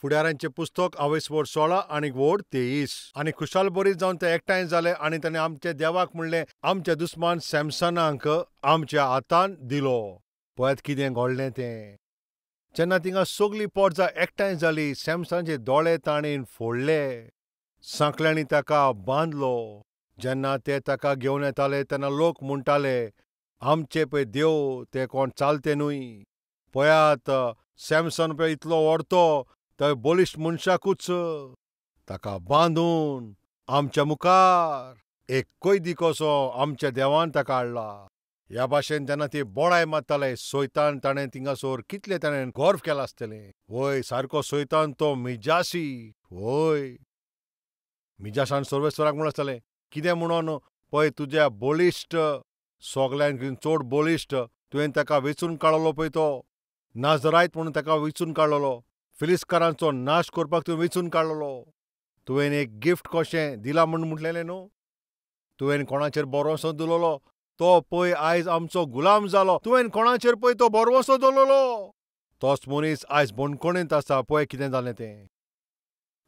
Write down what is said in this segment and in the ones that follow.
फुडाऱ्यांचे पुस्तक 16 आणि 23. आणि खुशाल बरी जावन ते एकठांय जाले आणि ताणें आमचे देवाक म्हणलें, आमचे दुस्मान सॅमसनाक आमच्या हातांत दिलो. पळयात कितें घडलें तें. जेन्ना थिंगा सगलीं पोरजां एकठांय जालीं, सॅमसनाचे दोळे ताणेन फोडले. सांकल्यांनी ताका बांदलो. जेन्ना ते ताका घेवन येताले तेन्ना लोक म्हणटाले, आमचे पळय देव ते कोण चालते न्हय. पळयात सॅमसन पळय इतलो व्हडतो थंय बलिश्ट मनशाकूच ताका बांदून आमच्या मुखार एक कैदी कसो आमच्या देवान ताका हाडला. ह्या भाशेन जेन्ना ती बोडाय मारताले, सैतान ताणें थिंगासोर कितलें ताणें गर्व केला आसतलें. वय सारको सैतान तो मिजासी. वय मिजासान सर्वेस्वराक म्हणून आसतलें, कितें म्हणून पळय तुज्या बलिश्ट सोगल्यांक चड बलिश्ट तुवें ताका वेचून काडलो पळय तो नाजरायत म्हणून ताका वेचून काडलेलो. फिलिस्कारांचो नाश करपाक तुवें वेचून काडलेलो. तुवें एक गिफ्ट कशें दिलां म्हणून म्हटलेलें न्हू. तुवें कोणाचेर भरोसो दवरलो तो पळय आयज आमचो गुलाम जालो. तुवें कोणाचेर पळय तो भरवंसो दवरलो तोच मनीस आयज बंदखणींत आसा. पळय कितें जालें तें.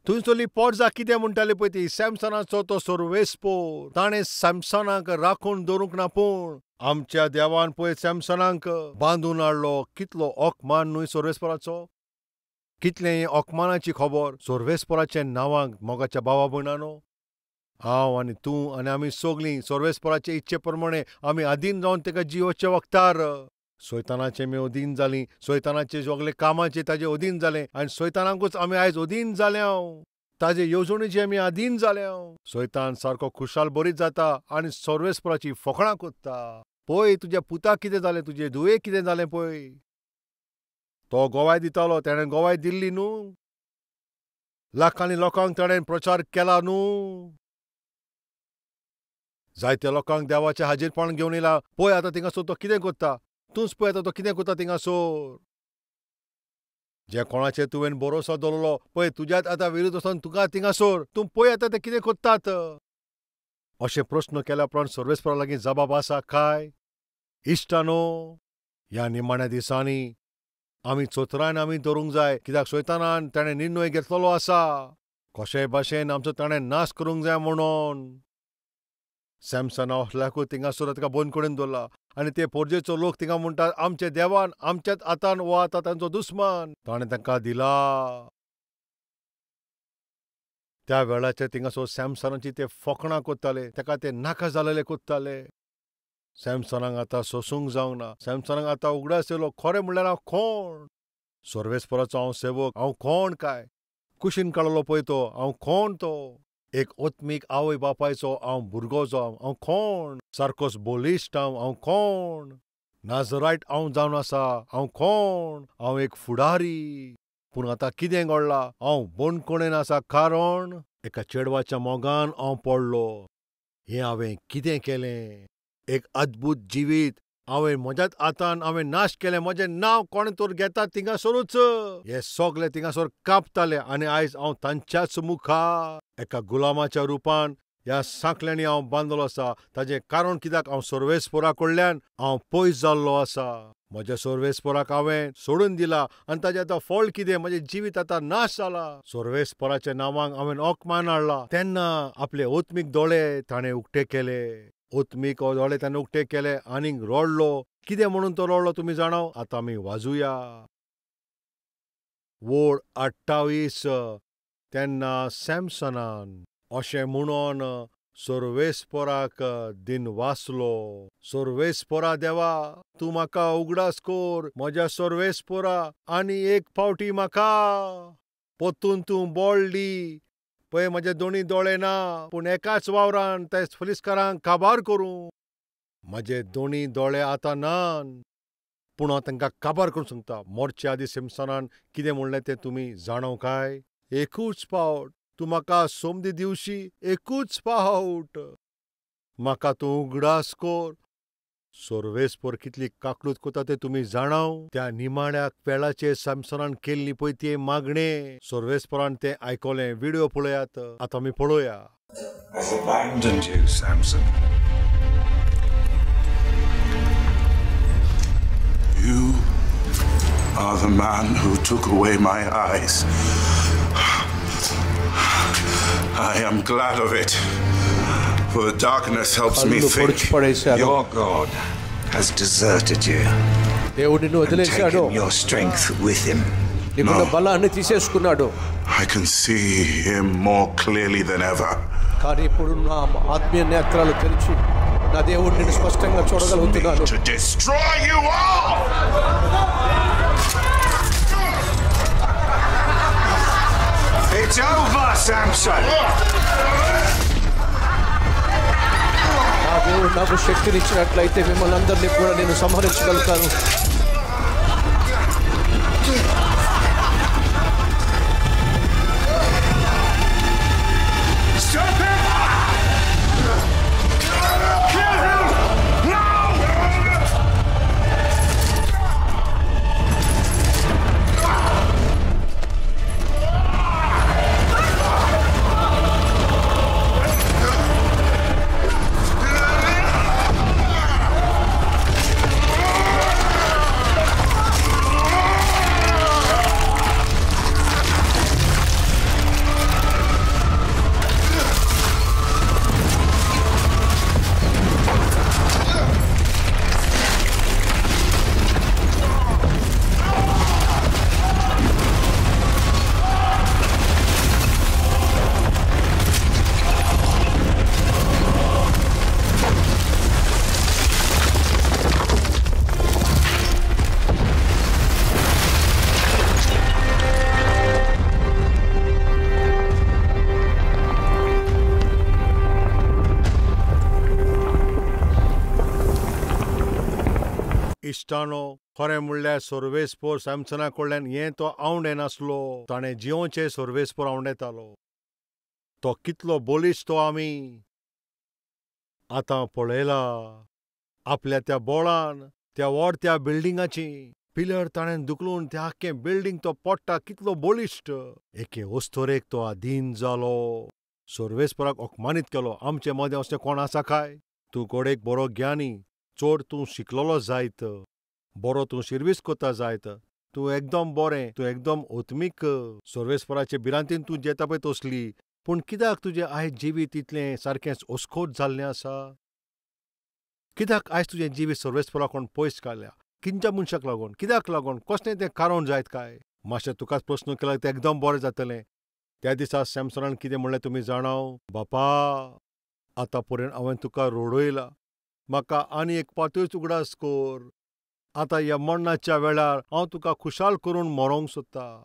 थंयसरलीं पोरजां कितें म्हणटालीं पळय ती, सॅमसनाचो तो सर्वेस्पोर ताणें सॅमसनाक राखून दवरूंक ना, पूण आमच्या देवान पळय सॅमसनाक बांदून हाडलो. कितलो ओकमान न्हय सर्वेस्पोराचो. कितलें ओकमानाची खबर सर्वेस्पोराच्या नांवाक. मोगाच्या भावा भयणानो, हांव आनी तूं आनी आमी सगलीं सर्वेस्पोराचे इच्छे प्रमाणें आमी अधीन जावन ताका जियोचे वखदार. सैतानाचे आमी अधीन जालीं. सैतानाचे सगळे कामाचे ताजे अधीन जालें आनी सैतानाकूच आमी आयज अधीन जाल्या. ताजे येवजणेची आमी अधीन जाल्या. सैतान सारको खुशाल बरीत जाता आनी सर्वेस्पोराची फकाणां कोत्ता. पळय तुज्या पुताक कितें जालें, तुजे धुवेक कितें जालें पळय. तो गोवाय दितालो, ताणें गोवाय दिल्ली न्हू. लाखांनी लोकांक ताणें प्रचार केला न्हू. जायत्या लोकांक देवाचें हाजीरपण घेवन येयला. पळय आतां थिंगासोर तो कितें कोत्ता. तूंच पळय आतां तो कितें कोत्ता थिंगासोर. जे कोणाचेर तुवें भरोसो दवरलो पळय तुज्यात आतां विरोध वचोन तुका थिंगासोर तूं पळय आतां ते कितें कोत्तात. अशे प्रस्न केल्या उपरांत सर्वेस्परा लागीं जबाब आसा काय. इश्टानो, ह्या निमाण्या दिसांनी आमी चतरायन आमी धरूंक जाय, कित्याक सैतानान ताणें निर्णय घेतलेलो आसा कशेय भाशेन आमचो ताणें नाश करूंक जाय म्हणून. सॅमसना असल्याकूच थिंगासोर ताका बंदखणींत दवरला आनी ते पोरजेचो लोक थिंगा म्हणटात, आमचे देवान आमच्याच हातान वो आतां तांचो दुस्मान ताणें तांकां दिला. त्या वेळाचेर थिंगासोर सॅमसनाची ते फकाणां कोत्ताले, ताका ते नाका जालेले कोत्ताले. सॅमसनाक आतां सोंसूंक जावंक ना. सॅमसनाक आतां उगडास येयलो, खरें म्हणल्यार हांव कोण. सर्वेस्पराचो हांव सेवक, हांव कोण काय. कुशीन काडलो पळय तो, हांव कोण तो. एक ओत्मीक आवय बापायचो हांव भुरगो जावं, हांव कोण. सारकोच बलिश्ट हांव कोण. नाजरायत हांव जावन आसा, हांव कोण. हांव एक फुडारी. पूण आतां कितें घडलां. हांव बंदखणेन आसा कारण एका चेडवाच्या मोगान हांव पडलो. हें हांवें कितें केलें. एक अद्भुत जिवीत हांवें म्हज्याच हातान हांवें नाश केलें. म्हजें नांव कोणे तर घेता थिंगासोरूच हे सगळे थिंगासोर कांपताले आनी आयज हांव तांच्याच मुखार एका गुलामाच्या रुपान ह्या सांकल्यांनी हांव बांदलो आसा. ताजें कारण कित्याक हांव सर्वेस्पोरा कडल्यान हांव पयस जाल्लो आसा. म्हज्या सर्वेस्पोराक हांवें सोडून दिला आनी ताजें आतां फळ कितें. म्हजें जिवीत आतां नाश जाला. सर्वेस्पोराच्या नांवाक हांवें ओकमान हाडला. तेन्ना आपले ओत्मीक दोळे ताणें उक्ते केले. ओत्मीक दोळे ताणें उक्ते केले आनीक रडलो. कितें म्हणून तो रडलो तुमी जाणो. आतां आमी वाजुया. वोड 28. तेन्ना सॅमसनान अशें म्हणून सर्वेस्पोराक दिनवासलो. सर्वेस्पोरा देवा, तूं म्हाका उगडास कोर. म्हज्या सर्वेस्पोरा आनी एक फावटी म्हाका पोत्तून तूं बळ दी. पळय म्हजे दोनी दोळे ना, पूण एकाच वावरान ते फिलिस्कारांक काबार करूं. म्हजे दोनी दोळे आतां नान, पूण हांव तांकां काबार करूंक सोदतां. मोरचे आदीं सॅमसनान कितें म्हणलें तें तुमी जाणो काय. एकूच फावट तूं म्हाका सोमदी दिवशी. एकूच फावट म्हाका तूं उगडास कोर. सर्वेस्पोर कितली काकूट कोता तें तुमी जाणो. त्या निमाण्या वेळाचेर सॅमसनान केल्ली पळय ती मागणें सर्वेस्पोरान तें आयकलें. व्हिडिओ पळयात. आतां आमी पळोवया. I've abandoned you, Samson. You are the man who took away my eyes I am glad of it, for the darkness helps me కళ్ళు think. పొడిచిపడేశాడు. Your God has deserted you దేవుడు నిన్ను and వదిలేశాడు, taken your strength with him. నీకున్న No, బలాన్ని తీసేసుకున్నాడు. I can see him more clearly than ever. కానీ ఇప్పుడు నా ఆత్మీయ నేత్రాలు తెరిచి నా దేవుడు నిన్ను స్పష్టంగా చూడగలుగుతున్నాను. To destroy you all! It's over, Samson! నా దేవుడు నాకు శక్తినిచ్చినట్లయితే మిమ్మల్ని అందరినీ కూడా నేను సంహరించగలుగుతాను. Stop him! Kill him! No! इश्टानो खरें म्हणल्यार सोर्वेस्पोर सॅमसना कडल्यान हें तो आवडे नासलो. ताणें जिवोचे सोर्वेस्पोर आवडेतालो. तो कितलो बोलीश तो आमी आतां पळयला. आपल्या त्या बोळान त्या व्हडत्या बिल्डिंगाची पिलर ताणें दुखलून तें आख्खें बिल्डींग तो पडटा. कितलो बोलिश्ट. एके वस्तोरेक तो आधीन जालो. सोर्वेस्पोराक अपमानीत केलो. आमचे मदें असलें कोण आसा काय? तूं कोडेक बरो ज्ञानी, चड तूं शिकलेलो जायत, बरो तूं सर्वीस कोता जायत, तूं एकदम बरें, तूं एकदम ओत्मीक सोर्वेस्पोराचे भिरांतीन तूं जेता पळय तसली. पूण कित्याक तुजें आयज जिवीत इतलें सारकेंच ओस्कोट जाल्लें आसा? कित्याक आयज तुजें जिवीत सोर्वेस्पोराकडून पयस काडल्या? खंयच्या मनशाक लागून? कित्याक लागून? कसलें तें कारण जायत काय? मातशें तुकाच प्रस्न केल्यार तें एकदम बरें जातलें. त्या दिसा सॅमसनान कितें म्हणलें तुमी जाणाव? बापा, आतां पर्यंत हांवें तुका रोडयला. म्हाका आनी एक पातूयच उगडास कोर. आतां ह्या मरणाच्या वेळार हांव तुका खुशाल करून मरोंक सोदतां.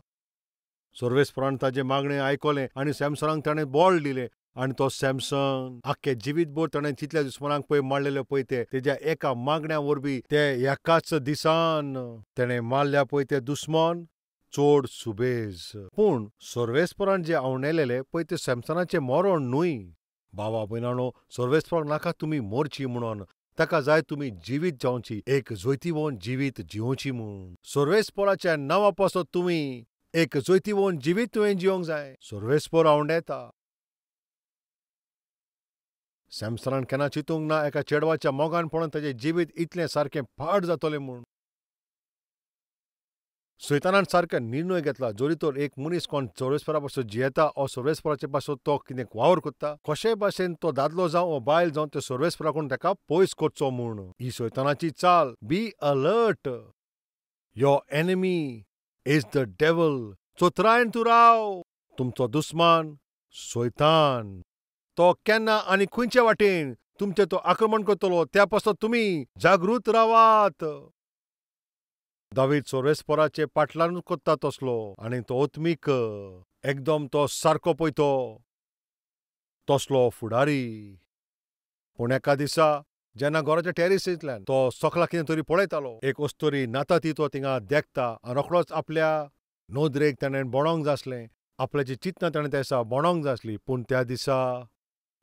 सोर्वेस्पोरान ताजें मागणें आयकलें आनी सॅमसनाक ताणें बोळ दिलें. आनी तो सॅमसन आख्खे जिवीतभर ताणें जितल्या दुस्मानांक पळय मारलेले पळय तेज्या एका मागण्या वरवीं ते एकाच दिसान ताणें मारल्या पळय ते दुस्मान चड सुबेज. पूण सोर्वेस्पोरान जें आवडलेलें पळय तें सॅमसनाचें मरण न्हूय. भावा भयणानो, सोर्वेस्पोराक नाका तुमी मरची म्हणून. ताका जाय तुमी जिवीत जावची, एक जोयतीवोन जिवीत जिवोवची म्हूण. सोर्वेस्पोराच्या नांवा पासत तुमी एक जोयतीवोन जिवीत तुवें जिवंक जाय. सोर्वेस्पोर आवडेता. सॅमसनान केन्ना चिंतूंक ना एका चेडवाच्या मोगान पडून ताचें जिवीत इतलें सारकें पाड जातलें म्हूण. सैतानान सारको निर्णय घेतला. जोरी तर एक मनीस कोण सोर्वेस्पोरा पासून जियेता ओ सोर्वेस्पोराचे पासून तो कितें वावर करता, कशे भाशेन तो दादलो जावं ओ बायल जावं ते सोर्वेस्पोराकडून ताका पयस करचो म्हूण. ही सैतानाची चाल. Be alert. Your enemy is the devil. चोत्रायन तूं राव. तुमचो दुस्मान सैतान. तो केन्ना आनी खंयचे वाटेन तुमचेर तो आक्रमण करतलो त्या पासून तुमी जागृत रावात. दावीद सोर्वेस्पोराचे पाटलानूच कोत्ता तसलो. आनी तो ओत्मीक एकदम तो सारको पळय तो तसलो फुडारी. पूण एका दिसा जेन्ना घराच्या टॅरिसींतल्यान तो सकला कितें तरी पळयतालो, एक वस्तोरी नाता ती तो थिंगा देखता. आनी रोखडोच आपल्या नोदरेक ताणें बोणोंक जाय आसलें. आपल्याची चिंतना ताणें त्या दिसा बोणोंक जाय आसली. पूण त्या दिसा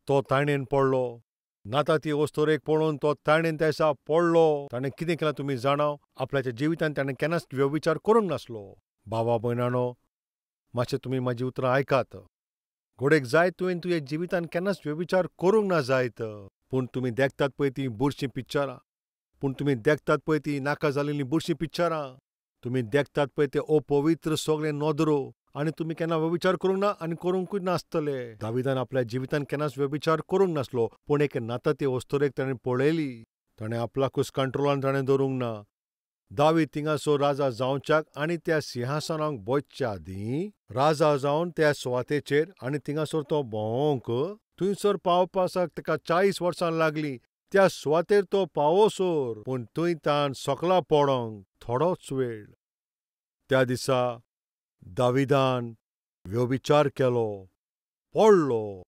तो तायणेन पडलो. नाता ती वस्तोरेक पळोवन तो तायणेन त्या दिसा पडलो. ताणें कितें केलां तुमी जाणाव? आपल्याच्या जिवितांत ताणें केन्नाच व्यभिचार करूंक नासलो. भावा भयणानो, मातशें तुमी म्हाजी उतरां आयकात. घोडेक जाय तुवें तुजे जिवितांत केन्नाच व्यभिचार करूंक ना जायत. पूण तुमी देखतात पळय तीं बुरशीं पिक्चरां. पूण तुमी देखतात पळय तीं नाका जाल्लीं बुरशीं पिक्चरां. तुमी देखतात पळय ते अपवित्र सगळे नोदरो आनी तुमी केन्ना व्यभिचार करूंक ना आनी करूंकूय नासतले. दाविदान आपल्या जिवितान केन्नाच व्यभिचार करूंक नासलो, पूण एक नाता ती वस्तुरेक ताणें पळयली. ताणें आपल्याकूच कंट्रोलान ताणें दवरूंक ना. दावीद थिंगासोर राजा जावच्याक आनी त्या सिंहासनाक बसच्या आदीं राजा जावन त्या सुवातेचेर आनी थिंगासोर तो भोंवोंक थंयसर पावपासाक ताका 40 वर्सां लागलीं. त्या सुवातेर तो पावोसोर पूण थंय तान सकला पडोंक थोडोच वेळ. त्या दिसा दाविदान व्यभिचार केलो, पडलो.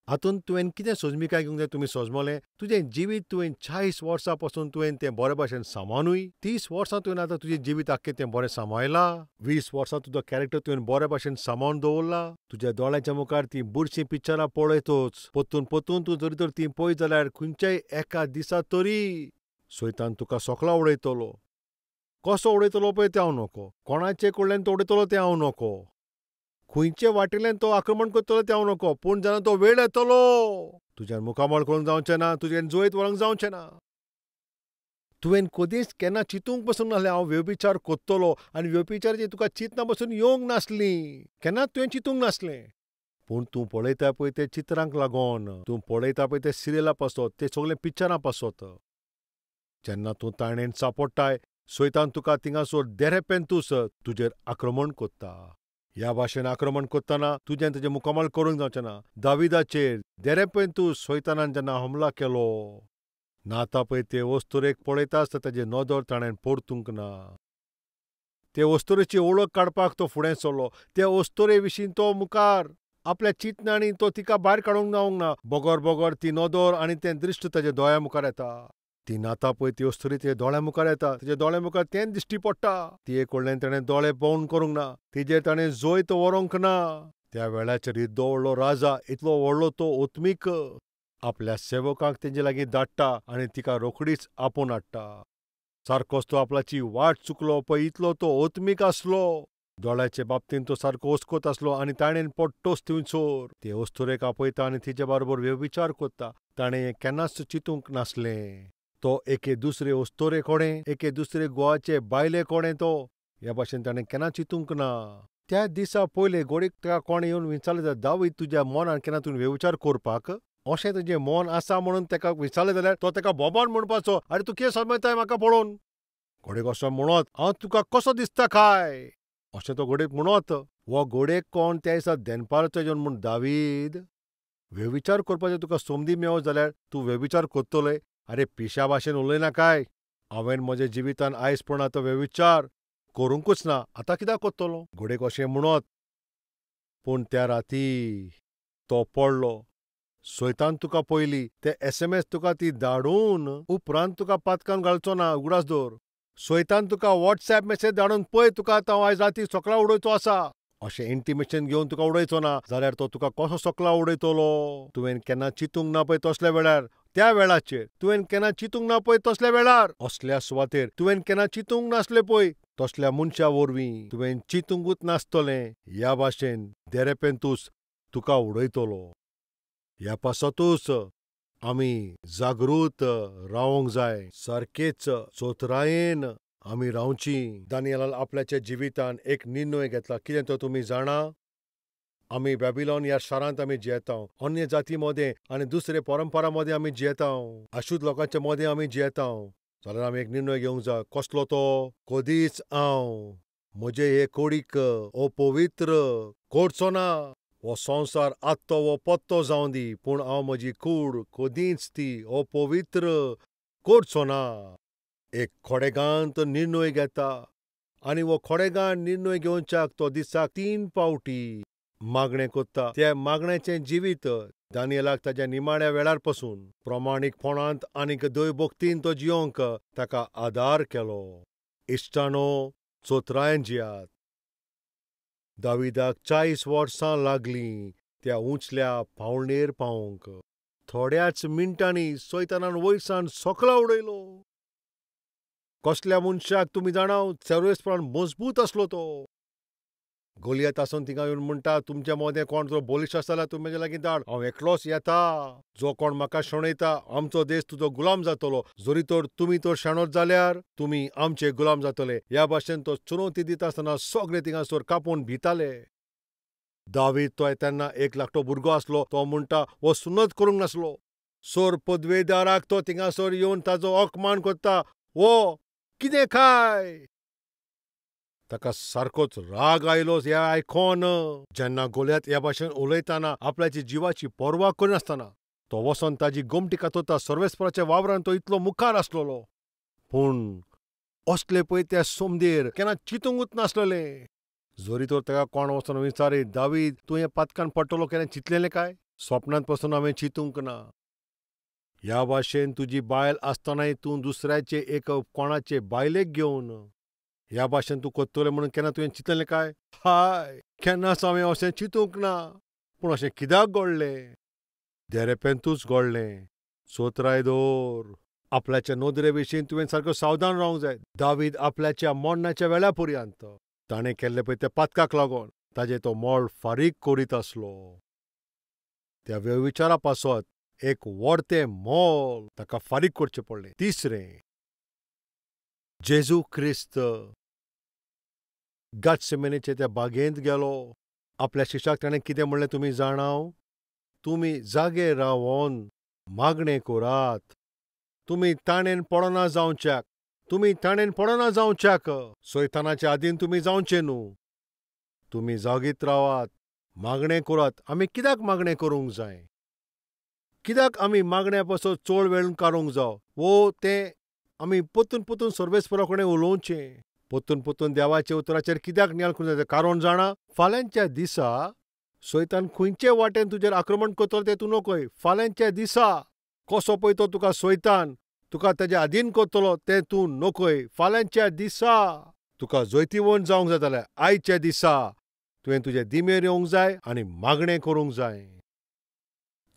हातूंत तुवें कितें सोजमीकाय घेवंक जाय तुमी सोजमलें? तुजें जिवीत तुवें 40 वर्सां पासून तुवें तें बरे भाशेन सांबाळूय. 30 वर्सां तुवें आतां तुजें जिवीत आख्खें तें बरें सांबाळलां. 20 वर्सां तुजो कॅरेक्टर तुवें बरे भाशेन सांबाळून दवरला. तुज्या दोळ्याच्या मुखार तीं बुरशीं पिक्चरां पळयतोच. परतून तूं जरी तर तीं पळयत जाल्यार खंयच्याय एका दिसा तरी सैतान तुका सोकला उडयतलो. कसो उडयतलो पळय तें हांव नोको. कोणाचे कडल्यान तो उडयतलो तें हांव नोको. खंयचे वाटेंतल्यान तो आक्रमण करतलो तें हांव नोको. पूण जेन्ना तो वेळ येतलो तुज्यान मुखामळ करूंक जावचें ना, तुजें जैत व्हरोंक जावचें ना. तुवें कदींच केन्ना चिंतूंक पासून नासलें हांव व्यभिचार करतलों आनी व्यभिचाराची तुका चिंतना पासून येवंक नासलीं. केन्नाच तुवें चिंतूंक नासलें. पूण तूं पळयता पळय ते चित्रांक लागून, तूं पळयता पळय ते सिरियलां पासत, ते सगळे पिक्चरां पासत, जेन्ना तूं ताणेन सांपडटाय सैतान तुका थिंगासोर देरेपेंतूच तुजेर आक्रमण करता. ह्या भाशेन आक्रमण करतना तुजें ताजें मुखामळ करूंक जावचें ना. दाविदाचेर देरेपेंतूच सैतानान जेन्ना हमला केलो, नाता पळय ते वस्तुरेक पळयता आसतना ताजेर नदर ताणें परतूंक ना. ते वस्तुरेची वळख काडपाक तो फुडें सरलो. ते वस्तुरे विशीं तो मुखार आपल्या चिंतनांनी तो तिका भायर काडूंक जावंक ना. बोगोर बोगोर ती नदर आनी तें दृश्ट ताच्या दोळ्या मुखार येता. ती नाता पळय ती वस्तुरी तेजे दोळ्या मुखार येता. तेजे दोळ्या मुखार तें दिश्टी पडटा. तिये कडल्यान ताणें दोळे पळोवन करूंक ना. तिजेर ताणें जैत व्हरोंक ना. त्या वेळाचेर इतलो व्हडलो राजा, इतलो व्हडलो तो ओत्मीक आपल्या सेवकांक तेजे लागीं धाडटा आनी तिका रोखडीच आपोवन हाडटा. सारकोच तो आपल्याची वाट चुकलो पळय इतलो तो ओत्मीक आसलो. दोळ्याचे बाबतींत तो सारको ओस्कोत आसलो आनी ताणेन पडटोच थंयसर ते वस्तुरेक आपयता आनी तिचे बरोबर व्यभिचार करता. ताणें हें केन्नाच चिंतूंक नासलें. तो एके दुसरे वस्तुरे कोणें, एके दुसरे गोवाचे बायले कोणें तो ह्या भाशेन ताणें केन्ना चिंतूंक ना. त्या दिसा पयले घोडीक ताका कोणें येवन विचारलें जाल्यार दावीद तुज्या मनान केन्ना तुवें व्यभिचार करपाक? अशें तुजें मन आसा म्हणून ताका विचारलें जाल्यार तो ताका बोबान म्हणपाचो, आरे तूं कितें समजताय म्हाका पळोवन? घोडीक असो म्हणत, हांव तुका कसो दिसता काय? अशें तो घोडीक म्हणत. हो घोडेक कोण त्या दिसा देनपाराचो येवन म्हूण दावीद व्यभिचार करपाचें तुका संदी मेळत जाल्यार तूं व्यभिचार करतलोय. आरे पिश्या भाशेन उलयना काय? हांवें म्हज्या जिवितान आयज पण आतां व्यभिचार करूंकूच ना. आतां कित्याक करतलो? घोडेक अशें म्हणत. पूण त्या राती तो पडलो. सैतान तुका पयलीं ते SMS तुका ती धाडून उपरांत तुका पातकान घालचो ना, उगडास दवर. सैतान तुका WhatsApp मेसेज धाडून पळय तुका आतां आयज राती सकाळीं उडयचो आसा अशें इंटिमेशन घेवन तुका उडयचो ना जाल्यार तो तुका कसो सकाळीं उडयतलो? तुवें केन्ना चिंतूंक ना पळय तसल्या वेळार, त्या वेळाचेर तुवें केन्ना चिंतूंक ना पळय तसल्या वेळार, असल्या सुवातेर तुवें केन्ना चिंतूंक नासलें पळय तसल्या मनशा वरवीं तुवें चिंतूंकूच नासतलें. ह्या भाशेन देरेपेंतूच तुका उडयतलो. ह्या पासतूच आमी जागृत रावंक जाय. सारकेच चोतरायेन आमी रावचीं. दानियेलान आपल्याच्या जिवितान एक निर्णय घेतला. कितें तो तुमी जाणा? आमी बॅबिलॉन ह्या शारांत आमी जियेतांव. अन्य जाती मदें आनी दुसरे परंपरा मदें आमी जियेतांव. अशुद्ध लोकांच्या मदें आमी जियेतांव. जाल्यार आमी एक निर्णय घेवंक जाय. कसलो तो? कधीच हांव म्हजे हे कोडीक अपवित्र करचो ना. हो संवसार आत्तो वो पत्तो जावं दी, पूण हांव म्हजी कूड कधीच ती अपवित्र करचो ना. एक खोडेगांत निर्णय घेता आनी हो खोडेगांत निर्णय घेवच्याक तो दिसाक 3 फावटी मागणें करता. त्या मागण्याचें जिवीत दानियेलाक ताच्या निमाण्या वेळार पासून प्रमाणीकपणांत आनीक दयभक्तीन तो जियोंक ताका आदार केलो. इश्टानो, चोतरायेन जियात. दाविदाक 40 वर्सां लागलीं त्या उंचल्या पावंडेर पावंक. थोड्याच मिनटांनी सैतानान वयरसावन सकला उडयलो. कसल्या मनशाक तुमी जाणाव सर्वेस्पणान मजबूत आसलो तो. गोलियत आसून थिंगा येवन म्हणटा तुमच्या मदें कोण जो बोलीश आसा जाल्यार तुमी म्हजे लागीं धाड, हांव एकलोच येता. जो कोण म्हाका शेणयता आमचो देश तुजो गुलाम जातलो. जरी तर तुमी तर शेणत जाल्यार तुमी आमचे गुलाम जातले. ह्या भाशेन तो चुनवती दिता आसतना सगळे थिंगासर कापून भिताले. दावीद तो तेन्ना एक धाकटो भुरगो आसलो. तो म्हणटा हो सुनत करूंक नासलो. सोर पदवेदाराक तो थिंगासोर येवन ताचो अकमान करता. वो कितें खाय? ताका सारकोच राग आयलो हें आयकोन. जेन्ना गोलियात ह्या भाशेन उलयतना आपल्याची जिवाची पर्वा करिनासतना तो वचोन ताजी गोमटी कातरता. सर्वेस्पराच्या वावरान तो इतलो मुखार आसलेलो. पूण असले पळय त्या सोमदेर केन्ना चिंतूंकूच नासलेलें. जोरी तर ताका कोण वचोन विचारीत, दावीद तूं हें पातकान पडटलो केन्ना चिंतलेलें काय? स्वप्नांत पासून हांवें चिंतूंक ना. ह्या भाशेन तुजी बायल आसतनाय तूं दुसऱ्याचे एक कोणाचे बायलेक घेवन ह्या भाशेन तूं कोत्तोलें म्हणून केन्ना तुवें चिंतलेलें काय? हाय, केन्नाच हांवें अशें चिंतूंक ना. पूण अशें कित्याक घडलें? देरेपेंतूच घडलें. सोत्राय दवर. आपल्याच्या नोदरे विशीं तुवें सारको सावधान रावंक जाय. दावीद आपल्याच्या मोडण्याच्या वेळा पर्यंत ताणें केल्लें पळय त्या पातकाक लागून ताजें तो मोल फारीक करीत आसलो. त्या व्यविचारा पासत एक व्हडतें मोल ताका फारीक करचें पडलें. तिसरें, जेजू क्रिस्त गॅथसेमनेचे त्या बागेंत गेलो. आपल्या शिश्याक ताणें कितें म्हणलें तुमी जाणाव? तुमी जागे रावन मागणें करात. तुमी ताणेन पडना जावच्याक. तुमी ताणेन पडना जावच्याक. सैतानाच्या आदीन तुमी जावचे न्हू. तुमी जागीत रावात. मागणें करात. आमी कित्याक मागणें करूंक जाय? कित्याक आमी मागण्या पासत चड वेळ काडूंक जाय? वो तें आमी परतून परतून सर्वेस्परा कडेन उलोवचें. परतून परतून देवाच्या उतराचेर कित्याक नियाळ करूंक जाय? कारण जाणा, फाल्यांच्या दिसा सैतान खंयचे वाटेन तुजेर आक्रमण करतलो तें तूं नकय. फाल्यांच्या दिसा कसो पळय तो तुका सैतान तुका ताच्या आदीन करतलो तें तूं नकय. फाल्यांच्या दिसा तुका जैतिवंत जावंक जाय जाल्यार आयच्या दिसा तुवें तुजे दिमेर येवंक जाय आनी मागणें करूंक जाय.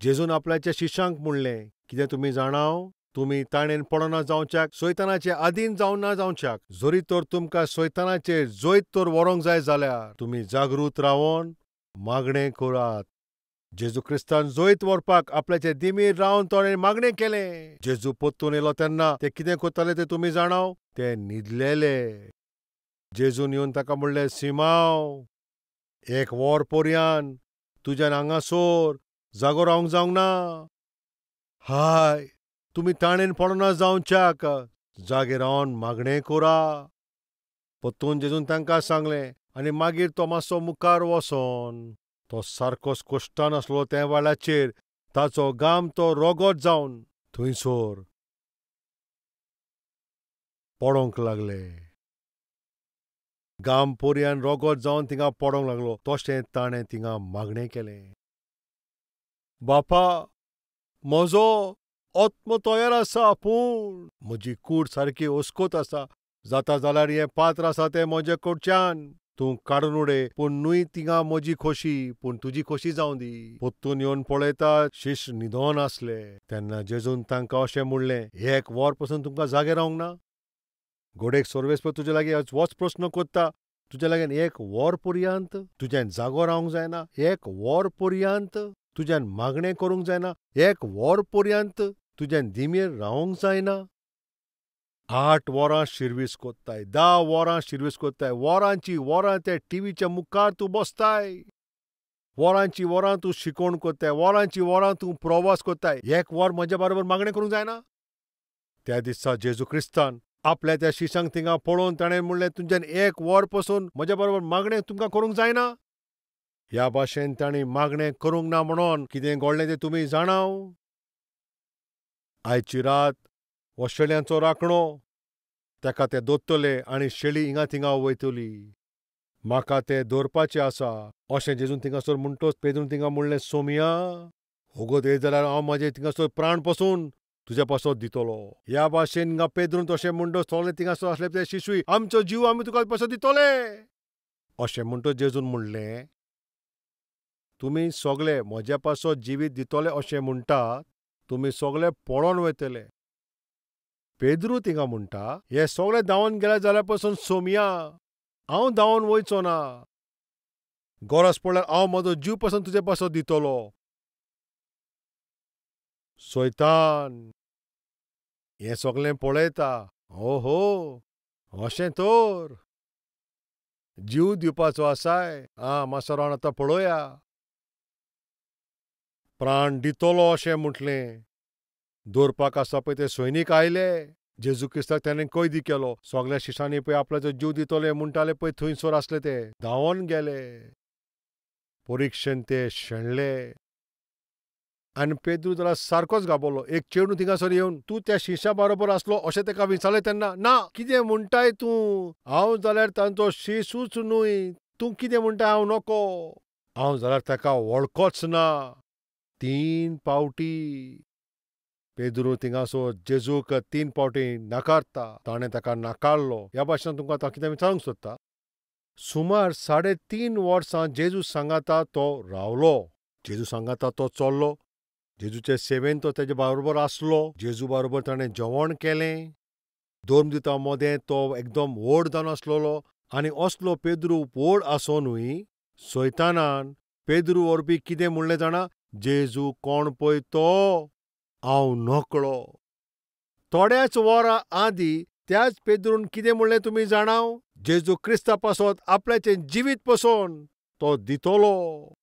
जेजून आपल्याच्या शिश्यांक म्हणलें, कितें तुमी जाणाव? तुमी ताणेन पडना जावच्याक, सैतानाचे आदीन जावन ना जावच्याक. जरी तर तुमकां सैतानाचेर जैत तर व्हरोंक जाय जाल्यार तुमी जागृत रावन मागणें करात. जेजू क्रिस्तान जैत व्हरपाक आपल्याचे दिमीर रावन ताणें मागणें केलें. जेजू परतून येयलो तेन्ना ते कितें करताले तें तुमी जाणाव? ते न्हिदलेले. जेजून येवन ताका म्हणलें, सिमाव, एक वर पर्यान तुज्यान हांगासर जागो रावंक जावंक ना. हाय, तुमी ताणेन पडना जावच्याक जागे रावन मागणें करा. परतून जेजून तांकां सांगलें. आनी मागीर तो मातसो मुखार वचोन तो सारकोच कश्टान आसलो त्या वेळाचेर ताचो गाम तो रोगत जावन थंयसर पडोंक लागले. गाम पर्यान रोगत जावन थिंगा पडोंक लागलो. तशें ताणें थिंगा मागणें केलें. बापा, म्हजो आत्म तयार आसा, पूण म्हजी कूड सारकी हुस्कोत आसा. जाता जाल्यार हें पात्र आसा तें म्हजे कडच्यान तूं काडून उडय. पूण न्हय थिंगा म्हजी खोशी, पूण तुजी खोशी जावं दी. परतून येवन पळयता शिश्य न्हिदोन आसले. तेन्ना जेजून तांकां अशें म्हणलें, एक वर पासून तुमकां जागे रावंक ना? घोडेक सर्वेस्पर तुजे लागीं होच प्रस्न करता. तुजे लागीं एक वर पर्यंत तुज्यान जागो रावंक जायना? एक वर पर्यंत तुज्यान मागणें करूंक जायना? एक वर पर्यंत तुज्यान दिमेर रावंक जायना? 8 वरां शिर्वीस कोत्ताय, 10 वरां शिर्वीस कोत्ताय. वरांची वरां ते टीव्हीच्या मुखार तूं बसताय. वरांची वरां तूं शिकोवण कोत्ताय. वरांची वरां तूं प्रवास कोत्ताय. एक वर म्हज्या बरोबर मागणें करूंक जायना? त्या दिसा जेजू क्रिस्तान आपल्या त्या शिश्यांक थिंगा पळोवन ताणें म्हणलें, तुज्यान एक वर पासून म्हज्या बरोबर मागणें तुमकां करूंक जायना? ह्या भाशेन तांणी मागणें करूंक ना म्हणून कितें घडलें तें तुमी जाणाव? आयची रात हो शेळयांचो राखणो. ताका ते दोत्तले आनी शेळी हिंगा थिंगा वयतली. म्हाका ते दवरपाचें आसा अशें जेजून थिंगासर म्हणटोच पेद्रून थिंगा म्हणलें, सोमया, वगत येयत जाल्यार हांव म्हाजे थिंगासर प्राण पासून तुज्या पासत दितलो. ह्या भाशेन हिंगा पेद्रून तशें म्हणटोच सगळे थिंगासर आसले ते शिशूय, आमचो जीव आमी तुका पासत दितले अशें म्हणटोच जेजून म्हणलें, तुमी सगळे म्हज्या पासत जिवीत दितले अशें म्हणटात, तुमी सगळे पळोवन वयतले. पेद्रू थिंगा म्हणटा, हे सगळे धांवन गेले जाल्यार पासून सोमया, हांव धांवन वयचो ना. गरज पडल्यार हांव म्हजो जीव पासून तुजे पासत दितलो. सैतान हें सगळें पळयता. ओहो, अशें तर जीव दिवपाचो आसाय. मातसो रावन आतां पळोवया. प्राण दितलो अशें म्हटलें. दवरपाक आसा पळय ते सैनीक आयले. जेजू क्रिस्ताक ताणें कैदी केलो. सगल्या शिश्यांनी पळय आपल्याचो जीव दितले म्हणटाले पळय थंयसर आसले ते धांवोन गेले. परिक्षेन ते शेणले. आनी पेद्रू जाल्यार सारकोच घाबरलो. एक चेडूं थिंगासर येवन तूं त्या शिश्यां बरोबर आसलो अशें ताका विचारलें तेन्ना ना कितें म्हणटाय तूं? हांव जाल्यार तांचो शिशूच न्हय. तूं कितें म्हणटाय हांव नोको. हांव जाल्यार ताका वळखोच ना. 3 फावटी पेद्रू थिंगासर जेजूक 3 फावटी नाकारता. ताणें ताका नाकारलो. ह्या भाशेन तुमकां आतां कितें विचारूंक सोदता. सुमार 3.5 वर्सां जेजू सांगाता तो रावलो. जेजू सांगाता तो चल्लो. जेजूचे सेवेन तो तेजे बरोबर आसलो. जेजू बरोबर ताणें जेवण केलें. धर्मदिता मोदें तो एकदम व्हड जावन आसलोलो. आनी असलो पेद्रू व्हड आसोनूय सैतानान पेद्रू व्हरपी कितें म्हणलें जाणा? जेजू कोण पळय तो हांव नकळो. थोड्याच वरां आदीं त्याच पेद्रून कितें म्हणलें तुमी जाणाव? जेजू क्रिस्ता पासत आपल्याचें जिवीत पसून तो दितलो.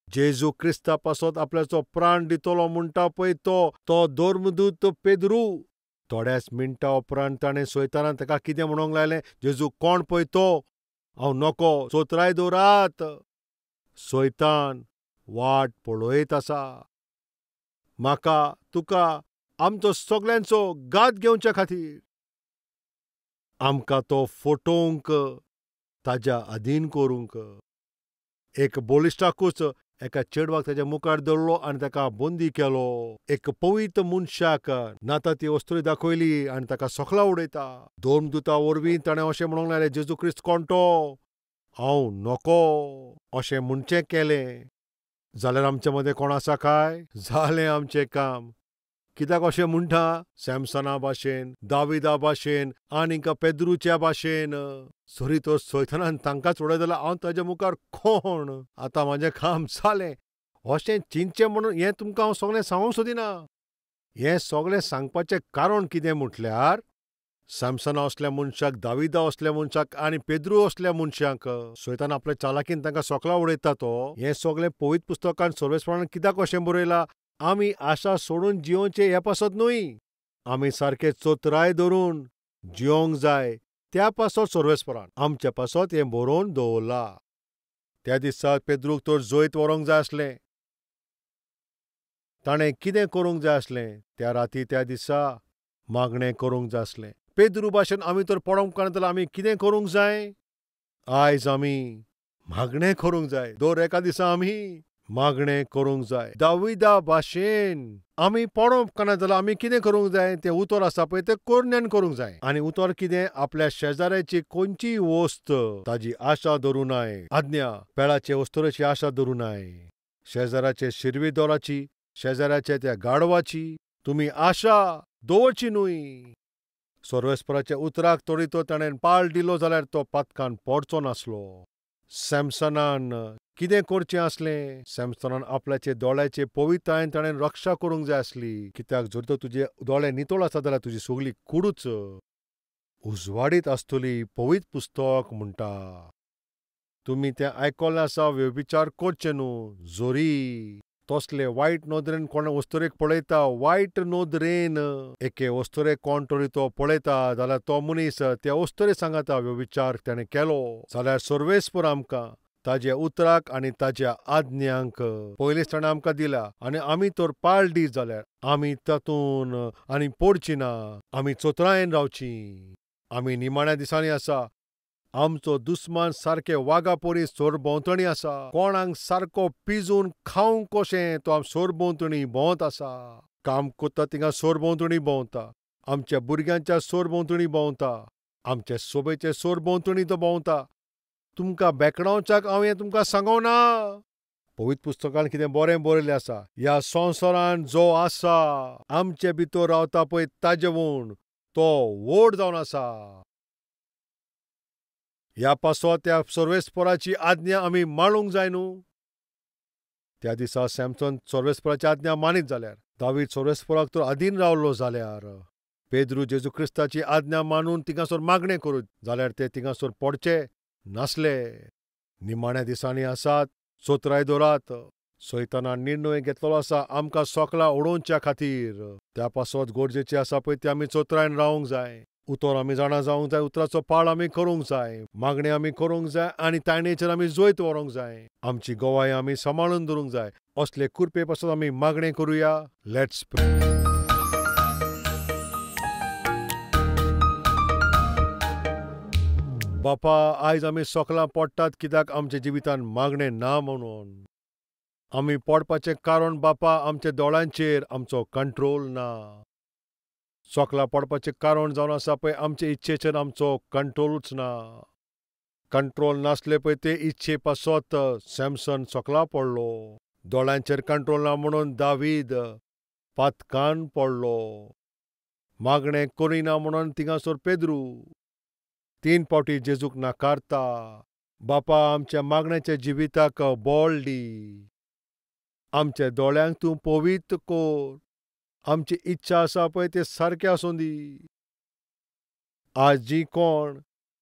जेजू क्रिस्ता पासत आपल्याचो प्राण दितलो म्हणटा पळय तो धर्मदूत पेद्रू. थोड्याच मिनटां उपरांत ताणें सैतानान ताका कितें म्हणूंक लायलें? जेजू कोण पळय तो हांव नोको. चोत्राय दवरात. सैतान वाट पळयत आसा. म्हाका तुका आमचो सगल्यांचो घात घेवच्या खातीर. आमकां तो फटोवंक ताच्या अधीन करूंक. एक बोलिस्टाकूच एका चेडवाक ताच्या मुखार दवरलो आनी ताका बंदी केलो. एक पवित्र मनशाक नाता ती वस्तू दाखयली आनी ताका सोखला उडयता. धर्मदुता वरवीं ताणें अशें म्हणूंक लायलें जेजू क्रिस्त कोण तो हांव नोको अशें म्हणचें केलें. जाल्यार आमचे मदें कोण आसा काय? जालें आमचें काम. कित्याक अशें म्हणटा? सॅमसना भाशेन, दाविदा भाशेन आनीक पेद्रूच्या भाशेन. सरी तर सैतानान तांकांच उडय जाल्यार हांव ताच्या मुखार कोण? आतां म्हाजें काम जालें. अशें चिंतचें म्हणून हें तुमकां हांव सगळें सांगूंक सोदिना. हें सगळें सांगपाचें कारण कितें म्हटल्यार सॅमसना असल्या मनशाक, दाविदा असल्या मनशाक आनी पेद्रू असल्या मनशाक सैतान आपल्या चालाकीन तांकां सोकला उडयता तो. हें सगळें पवित्र पुस्तकांत सर्वेस्पणान कित्याक अशें बरयलां? आमी आशा सोडून जियोचें हें पासत न्हय. आमी सारके चोत्राय धरून जियोंक जाय त्या पासत सर्वेस्परान आमच्या पासत हें बरोवन दवरलां. त्या दिसा पेद्रूक तर जैत व्हरोंक जाय आसलें. ताणें कितें करूंक जाय आसलें? त्या राती त्या दिसा मागणें करूंक जाय आसलें. पेद्रू भाशेन आमी तर पळोवंक उपकारना जाल्यार आमी कितें करूंक जाय? आयज आमी मागणें करूंक जाय. दर एका दिसा आमी मागणें करूंक जाय. दाविदा भाशेन आमी पळोवंक उपकारना जाल्यार आमी कितें करूंक जाय? तें उतर आसा पळय तें कोरण्यान करूंक जाय. आनी उतर कितें? आपल्या शेजाऱ्याची खंयचीय वस्त ताजी आशा धरूं नये. आज्ञा पेळाचे वस्तुरेची आशा धरूं नये. शेजाऱ्याचे शिरवी दोराची, शेजाऱ्याचे त्या गाडवाची तुमी आशा दवरची न्हय. सर्वेस्पराच्या उतराक तोडी तो ताणें पाळ दिलो जाल्यार तो पातकान पडचो नासलो. सॅमसनान कितें करचें आसलें? सॅमसनान आपल्याचे दोळ्याचे पवित्रतायेन ताणें रक्षा करूंक जाय आसली. कित्याक जर तर तुजे दोळे नितळ आसा जाल्यार तुजी सगळी कुडूच उजवाडीत आसतली. पवित्र पुस्तक म्हणटा. तुमी तें आयकल्लें आसा व्यभिचार करचें न्हू. जोरी तसले वायट नदरेन कोण वस्तुरेक पळयता, वायट नदरेन एके वस्तुरेक कोण तरी तो पळयता जाल्यार तो मनीस त्या वस्तुरे सांगाता व्यभिचार ताणें केलो जाल्यार सर्वेस्पर आमकां ताजे उतराक आनी ताज्या आज्ञांक पयलींच ताणें आमकां दिल्या आनी आमी तर पाळली जाल्यार आमी तातून आनी पडची ना. आमी चोत्रायेन रावची. आमी निमाण्या दिसांनी आसा. आमचो दुस्मान सारके वागा परी सोरभोंवतणी आसा. कोणाक सारको पिजून खावंक कशें तो आम सोरभोंवतणी भोंवत आसा. काम कोत्ता थिंगा सोरभोंवतणी भोंवता. आमच्या भुरग्यांच्या सोरभोंवतणी भोंवता. आमचे सोबेचे सोरभोंवतणी तो भोंवता. तुमकां बेकडावच्याक हांव हें तुमकां सांगोना. पवित्र पुस्तकांत कितें बरें बरयल्लें आसा. ह्या संवसारांत जो आसा आमचे भितर रावता पळय ताजे म्हूण तो व्हड जावन आसा. ह्या पासत त्या सर्वेस्पराची आज्ञा आमी मानूंक जाय न्हू. त्या दिसा सॅमसन सर्वेस्पराची आज्ञा मानीत जाल्यार दावीद सर्वेस्पराक तर अधीन रावलो जाल्यार पेद्रू जेजू क्रिस्ताची आज्ञा मानून थिंगासोर मागणें करूं जाल्यार ते थिंगासोर पडचे नासले. निमाण्या दिसांनी आसात, सोत्राय दोरात. सैतानान निर्णय घेतलेलो आसा आमकां सोकला उडोवच्या खातीर. त्या पासत गरजेचें आसा पळय ते आमी चोत्रायन रावूंक जाय. उतर आमी जाणा जावंक जाय, उतराचो पाळ आमी करूंक जाय, मागणें आमी करूंक जाय आनी तायणेचेर आमी जोयत व्हरूंक जाय. आमची गोवाय आमी सांबाळून दवरूंक जाय. असले कुरपे पासत आमी मागणें करुया. लेट्स प्रे. बापा, आयज आमी सोकलां पडटात कित्याक आमच्या जिवितांत मागणें ना म्हणून. आमी पडपाचें कारण बापा आमच्या दोळ्यांचेर आमचो कंट्रोल ना. सोकलां पडपाचें कारण जावन आसा पळय आमचे इच्छेचेर आमचो कंट्रोलूच ना. कंट्रोल नासले पळय ते इच्छे पासत सॅमसन सोकला पडलो. दोळ्यांचेर कंट्रोल ना म्हणून दावीद पातकान पडलो. मागणें करिना म्हणून थिंगासोर पेद्रू 3 फावटी जेजूक नाकारता. बापा, आमच्या मागण्याच्या जिविताक बोळ दी. आमच्या दोळ्यांक तूं पवित्र कोर. आमची इच्छा आसा पळय ते सारके आसूं दी. आज जी कोण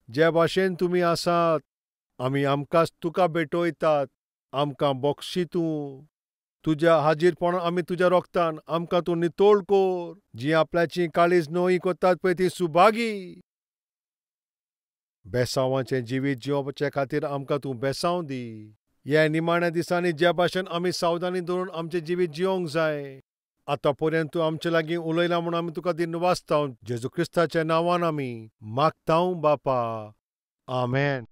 जे भाशेन तुमी आसात आमी आमकांच तुका भेटयतात. आमकां बक्षी तूं. तुज्या हाजीरपणान आमी तुज्या रोगतान आमकां तूं नितोळ कोर. जीं आपल्याची काळीज नवी कोत्तात पळय ती सुभागी. बेसांवाचें जिवीत जिवपाचे खातीर आमकां तूं बेसांव दी. ह्या निमाण्या दिसांनी ज्या भाशेन आमी सावधानी दवरून आमचें जिवीत जिवंक जाय. आतां पर्यंत तूं आमचे लागीं उलयला म्हणून आमी तुका दिनवासता. जेजू क्रिस्ताच्या नांवान आमी मागतां बापा. आमेन.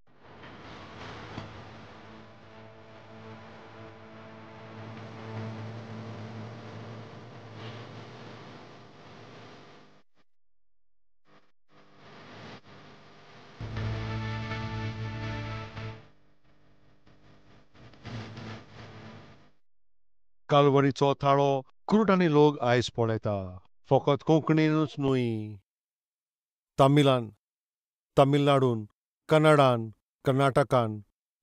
कालवरीचो थाळो क्रूट आनी लोक आयज पळयता. फकत कोंकणीनूच न्हय, तामिळनाडून, कन्नडान, कर्नाटकान,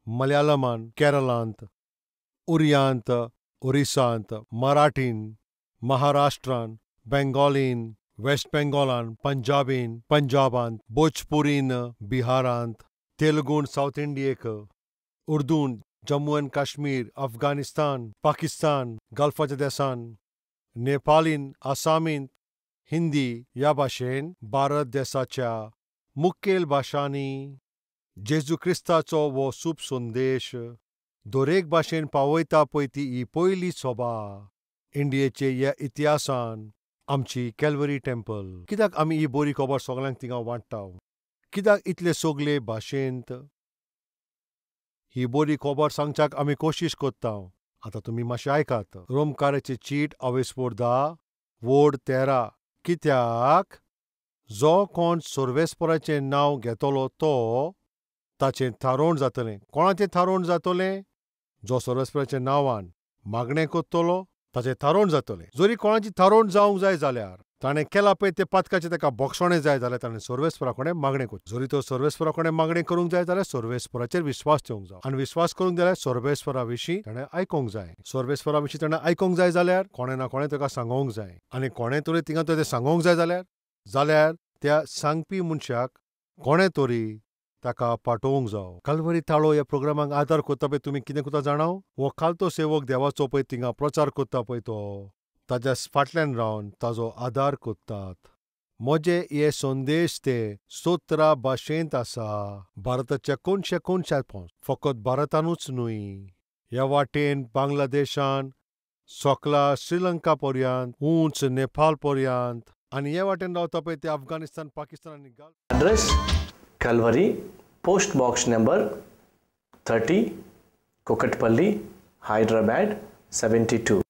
मलयाळमान, केरळांत, उरियांत, ओरिसांत, मराठीन, महाराष्ट्रान, बेंगॉलीन, वेस्ट बेंगॉलान, पंजाबांत, भोजपुरीन, बिहारांत, तेलुगून साऊथ इंडियेक, उर्दून जम्मू आनी काश्मीर, अफगाणिस्तान, पाकिस्तान, गल्फाच्या देशांत, नेपालीन, आसामींत, हिंदी ह्या भाशेन भारत देशाच्या मुखेल भाशांनी जेजू क्रिस्ताचो वो सूप संदेश दरेक भाशेन पावयता पळय ती ही पयली सोबा इंडियेचे ह्या इतिहासान आमची कॅल्वरी टेंपल. कित्याक आमी ही बरी खबर सगळ्यांक थिंगा वांट्टाव? कित्याक इतले सगळे भाशेंत ही बरी खबर सांगच्याक आमी कोशिश कोत्ता. आतां तुमी मातशें आयकात. रोमकाराची चीट अवेस्पोर 10 वोड 13. कित्याक जो कोण सर्वेस्पराचें नांव घेतलो तो ताचें थारोवण जातलें. कोणाचें थारोवण जातलें? जो सर्वेस्पराच्या नांवान मागणें कोत्तलो ताचें थारोवण जातलें. जरी कोणाची थारोवण जावंक जाय जाल्यार ताणें केलां पळय ते पातकाचें ताका बक्षणें जाय जाल्यार ताणें सर्वेस्परा कडेन मागणें करचें. जरी तो सर्वेस्परा कडेन मागणें करूंक जाय जाल्यार सर्वेस्पराचेर विस्वास ठेवंक जाय. आनी विस्वास करूंक जाल्यार सर्वेस्परा विशीं ताणें आयकूंक जाय. सर्वेस्परा विशीं ताणें आयकूंक जाय जाल्यार कोणें ना कोणें ताका सांगोंक जाय. आनी कोणें तरी थिंगा तें सांगोंक जाय जाल्यार त्या सांगपी मनशाक कोणें तरी ताका पाठोवंक जावो. कॅल्वरी थाळो ह्या प्रोग्रामाक आदार करता पळय तुमी कितें करता जाणां? हो खालतो सेवक देवाचो पळय थिंगा प्रचार करता पळय तो ताच्या फाटल्यान रावन ताजो आदार करतात. म्हजे हे संदेश ते 17 भाशेंत आसा. भारताच्या कोनशांत फकत भारतानूच न्हय, ह्या वाटेन बांगलादेशान, सोकला श्रीलंका पर्यंत, उंच नेपाल पर्यंत आनी ह्या वाटेन रावता पळय ते अफगाणिस्तान, पाकिस्तान आनी Address Calvary, Post Box number 30, Kokatpalli, Hyderabad 72.